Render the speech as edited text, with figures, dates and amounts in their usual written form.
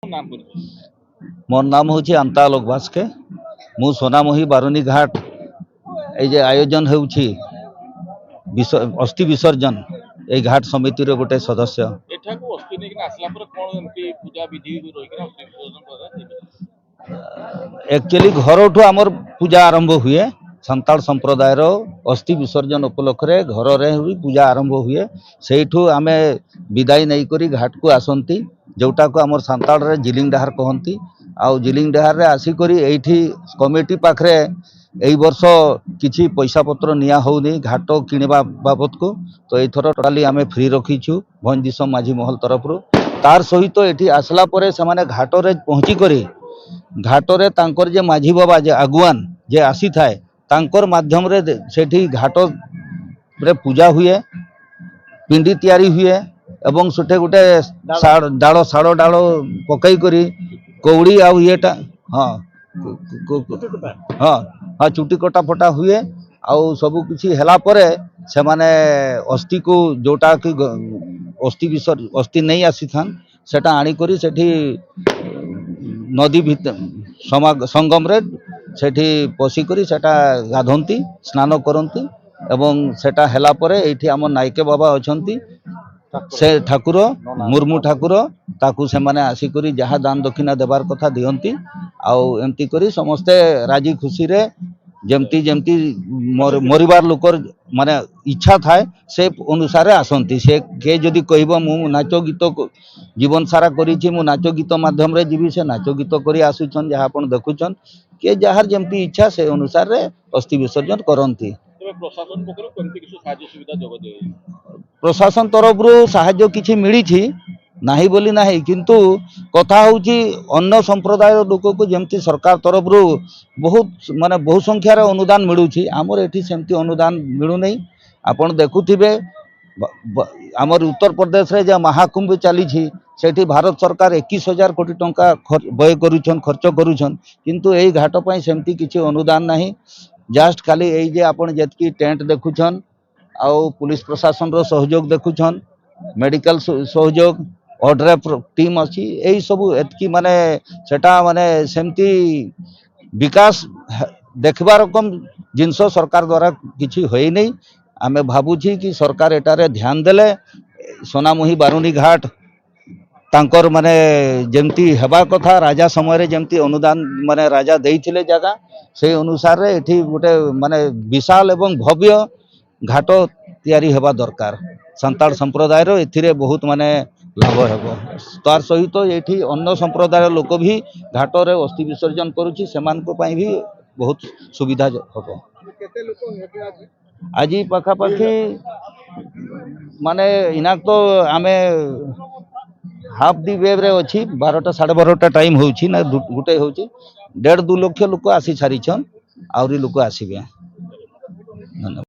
नाम परिचय मोर नाम हूँ अंता आलोक भास्के मु सोनामही बारुनी घाट ये आयोजन होउछि अस्थि विसर्जन ये घाट समिति गोटे सदस्य। एठाकू अस्थि नेकिन आसला पर कोन एमपी पूजा विधि रहिकिना अस्थि विसर्जन करा एक्चुअली घर आमर पूजा आरंभ हुए संताल संप्रदाय अस्थि विसर्जन उपलक्षे घर रे पूजा आरंभ हुए से आम विदाय नहीं करी घाट को आसती जोटा को आमर सांताल रे जिलिंग डाहार कहती आउ जिलिंग डाहार रे आसिकरी एठी कमिटी पाखरे एई वर्ष किछि पैसा पत्र निया होनी घाट किणवा बाबद को तो एथर टोटाली आम फ्री रखीछु भंजिस माझी महल तरफ तार सहित एठी आसला परे से माने घाट रे पहुँची करी घाटरे तांकर जे माझी बाबा जे आगुआन जे आसी थाए तांकर माध्यम रे सेठी घाट रे पूजा हुए पिंडी तैयारी हुए एवं सुटे गुटे डालो साड़ डालो पकई करी कौड़ी आउ येटा हाँ हाँ हाँ चुटी कटा फटा हुए आउ सबु किछि हेला परे से माने अस्थि को जोटा कि अस्थि नहीं आसी थान सेटा आनी करी सेठी नदी संगम रे सेठी पशिकरी सेटा गाधंती स्नान करती एवं सेटा हेला परे एठी आम नायके बाबा अछंती से ठाकुर मुर्मू ठाकुर ताकू से माने आसिकरी जहाँ दान दक्षिणा देवार कथा दियंती आउ एमती करी समस्ते राजी खुशी रे जमती जमती मरिबार लोकर माने इच्छा थाए से अनुसार आसंती से के जदि कहबो मु नाच गीत जीवन सारा करिछि मु नाच गीत माध्यम रे जीवी से नाच गीत करी आसुछन जहाँ आपण देखुछन के जहाँ जमती इच्छा से अनुसार रे अस्थि विसर्जन करंती। प्रशासन पक्षरु केमती किछु साहाय्य सुविधा जोग दे प्रशासन तरफ साहाय्य किछि मिली नाही बोली नाही किंतु कथा होउची अन्य संप्रदाय लोक को जमती सरकार तरफ बहुत माने बहु संख्यार अनुदान मिलूची आमर एठी सेमती अनुदान मिलू नहीं। आपण देखुथिबे आमर उत्तर प्रदेश रे जे महाकुंभ चली सेठी भारत सरकार 21,000 कोटी टंका व्यय करूछन खर्च करूछन किंतु एई घाट पई सेमती किछि अनुदान नाही जस्ट खाली एई जे आपण जेतकी टेंट देखुछन आउ पुलिस प्रशासन रो सहयोग देखुछन मेडिकल सहयोग ऑर्डर टीम अच्छी यही सब एतकी माने सेटा माने सेमती विकास देखबार रकम जिनस सरकार द्वारा किछि होई नहीं आमे भाबुछि कि सरकार एटारे ध्यान देले सोनामही बारुनी घाट तांकर माने जेमती हेबा कथा राजा समय रे जेमती अनुदान माने राजा देइथिले जगह से अनुसार रे एठी गोटे माने विशाल एवं भव्य घाट तैयारी हेबा दरकार संताल संप्रदाय रो एथिरे बहुत माने लाभ हेबो तार सहित एठी अन्य संप्रदाय लोक भी घाट रे अस्थि विसर्जन करूछि सेमान को पई भी बहुत सुविधा हेबो। केते लोक हेबे आज पाखा पाखी माने इना तो आमे हाफ दी वेव रे अछि 12टा 12:30 टाइम होउछि ना गुटे होउछि 1.5-2 लाख लोक आसी छारिछन आउरी लोक आसीबे। धन्यवाद।